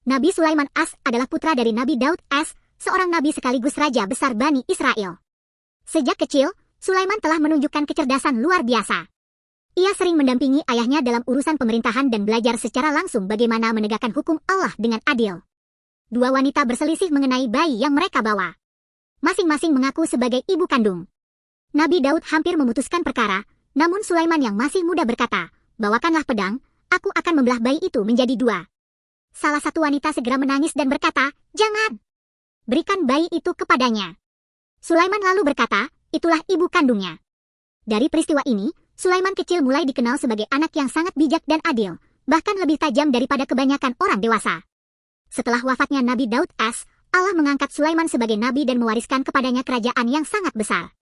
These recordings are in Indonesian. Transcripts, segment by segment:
Nabi Sulaiman As adalah putra dari Nabi Daud As, seorang nabi sekaligus raja besar Bani Israel. Sejak kecil, Sulaiman telah menunjukkan kecerdasan luar biasa. Ia sering mendampingi ayahnya dalam urusan pemerintahan dan belajar secara langsung bagaimana menegakkan hukum Allah dengan adil. Dua wanita berselisih mengenai bayi yang mereka bawa. Masing-masing mengaku sebagai ibu kandung. Nabi Daud hampir memutuskan perkara, namun Sulaiman yang masih muda berkata, "Bawakanlah pedang, aku akan membelah bayi itu menjadi dua." Salah satu wanita segera menangis dan berkata, "Jangan! Berikan bayi itu kepadanya." Sulaiman lalu berkata, "Itulah ibu kandungnya." Dari peristiwa ini, Sulaiman kecil mulai dikenal sebagai anak yang sangat bijak dan adil, bahkan lebih tajam daripada kebanyakan orang dewasa. Setelah wafatnya Nabi Daud As, Allah mengangkat Sulaiman sebagai nabi dan mewariskan kepadanya kerajaan yang sangat besar.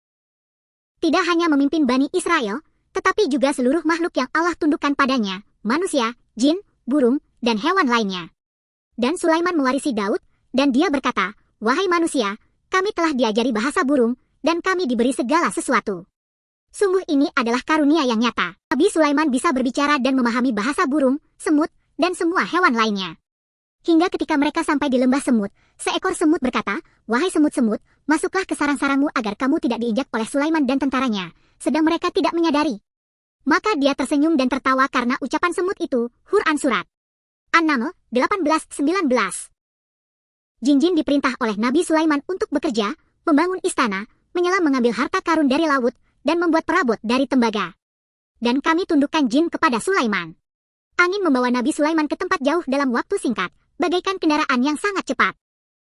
Tidak hanya memimpin Bani Israel, tetapi juga seluruh makhluk yang Allah tundukkan padanya, manusia, jin, burung, dan hewan lainnya. Dan Sulaiman mewarisi Daud, dan dia berkata, "Wahai manusia, kami telah diajari bahasa burung, dan kami diberi segala sesuatu. Sungguh ini adalah karunia yang nyata." Nabi Sulaiman bisa berbicara dan memahami bahasa burung, semut, dan semua hewan lainnya. Hingga ketika mereka sampai di lembah semut, seekor semut berkata, "Wahai semut-semut, masuklah ke sarang-sarangmu agar kamu tidak diinjak oleh Sulaiman dan tentaranya," sedang mereka tidak menyadari. Maka dia tersenyum dan tertawa karena ucapan semut itu. Quran Surat An-Naml 18-19. Jin-jin diperintah oleh Nabi Sulaiman untuk bekerja, membangun istana, menyelam mengambil harta karun dari laut, dan membuat perabot dari tembaga. Dan kami tundukkan jin kepada Sulaiman. Angin membawa Nabi Sulaiman ke tempat jauh dalam waktu singkat, bagaikan kendaraan yang sangat cepat.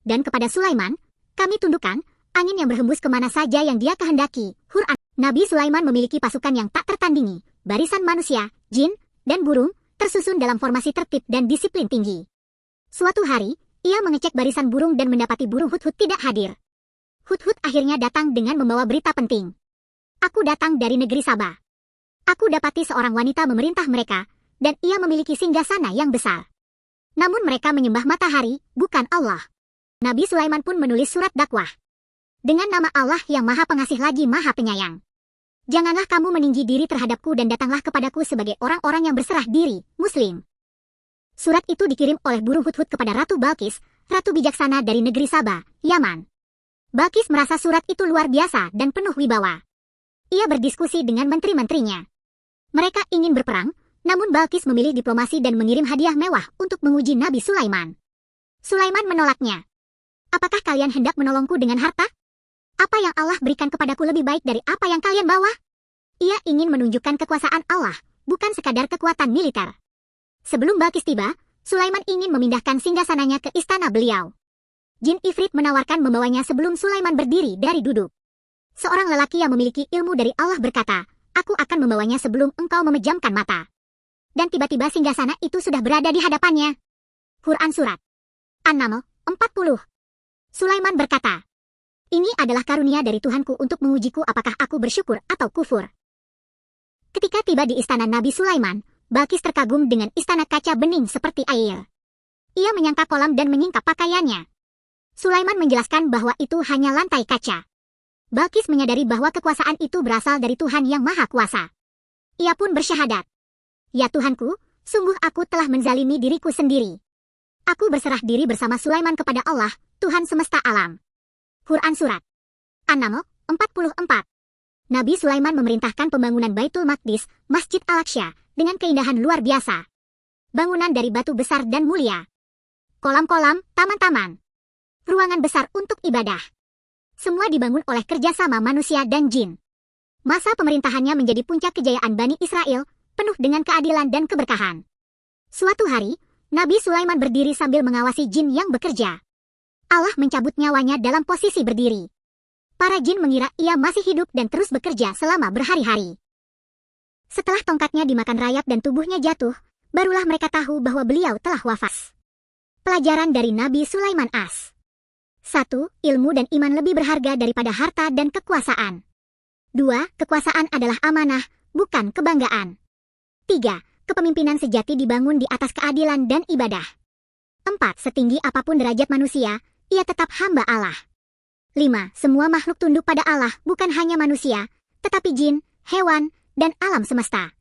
Dan kepada Sulaiman, kami tundukkan angin yang berhembus kemana saja yang dia kehendaki. Quran. Nabi Sulaiman memiliki pasukan yang tak tertandingi, barisan manusia, jin, dan burung, tersusun dalam formasi tertib dan disiplin tinggi. Suatu hari, ia mengecek barisan burung dan mendapati burung Hudhud tidak hadir. Hudhud akhirnya datang dengan membawa berita penting. "Aku datang dari negeri Sabah. Aku dapati seorang wanita memerintah mereka, dan ia memiliki singgasana yang besar. Namun mereka menyembah matahari, bukan Allah." Nabi Sulaiman pun menulis surat dakwah. "Dengan nama Allah yang Maha Pengasih lagi Maha Penyayang. Janganlah kamu meninggi diri terhadapku dan datanglah kepadaku sebagai orang-orang yang berserah diri, Muslim." Surat itu dikirim oleh burung Hudhud kepada Ratu Balkis, ratu bijaksana dari negeri Sabah, Yaman. Balkis merasa surat itu luar biasa dan penuh wibawa. Ia berdiskusi dengan menteri-menterinya. Mereka ingin berperang, namun Balkis memilih diplomasi dan mengirim hadiah mewah untuk menguji Nabi Sulaiman. Sulaiman menolaknya. "Apakah kalian hendak menolongku dengan harta? Apa yang Allah berikan kepadaku lebih baik dari apa yang kalian bawa?" Ia ingin menunjukkan kekuasaan Allah, bukan sekadar kekuatan militer. Sebelum Balkis tiba, Sulaiman ingin memindahkan singgasananya ke istana beliau. Jin Ifrit menawarkan membawanya sebelum Sulaiman berdiri dari duduk. Seorang lelaki yang memiliki ilmu dari Allah berkata, "Aku akan membawanya sebelum engkau memejamkan mata." Dan tiba-tiba singgasana itu sudah berada di hadapannya. Quran Surat An-Naml 40. Sulaiman berkata, "Ini adalah karunia dari Tuhanku untuk mengujiku apakah aku bersyukur atau kufur." Ketika tiba di istana Nabi Sulaiman, Balkis terkagum dengan istana kaca bening seperti air. Ia menyangka kolam dan menyingkap pakaiannya. Sulaiman menjelaskan bahwa itu hanya lantai kaca. Balkis menyadari bahwa kekuasaan itu berasal dari Tuhan yang Maha Kuasa. Ia pun bersyahadat, "Ya Tuhanku, sungguh aku telah menzalimi diriku sendiri. Aku berserah diri bersama Sulaiman kepada Allah, Tuhan semesta alam." Quran Surat An-Naml 44. Nabi Sulaiman memerintahkan pembangunan Baitul Maqdis, Masjid Al-Aqsa, dengan keindahan luar biasa. Bangunan dari batu besar dan mulia. Kolam-kolam, taman-taman. Ruangan besar untuk ibadah. Semua dibangun oleh kerjasama manusia dan jin. Masa pemerintahannya menjadi puncak kejayaan Bani Israel, penuh dengan keadilan dan keberkahan. Suatu hari, Nabi Sulaiman berdiri sambil mengawasi jin yang bekerja. Allah mencabut nyawanya dalam posisi berdiri. Para jin mengira ia masih hidup dan terus bekerja selama berhari-hari. Setelah tongkatnya dimakan rayap dan tubuhnya jatuh, barulah mereka tahu bahwa beliau telah wafat. Pelajaran dari Nabi Sulaiman As. 1. Ilmu dan iman lebih berharga daripada harta dan kekuasaan. 2. Kekuasaan adalah amanah, bukan kebanggaan. 3. Kepemimpinan sejati dibangun di atas keadilan dan ibadah. 4. Setinggi apapun derajat manusia, ia tetap hamba Allah. 5. Semua makhluk tunduk pada Allah, bukan hanya manusia, tetapi jin, hewan, dan alam semesta.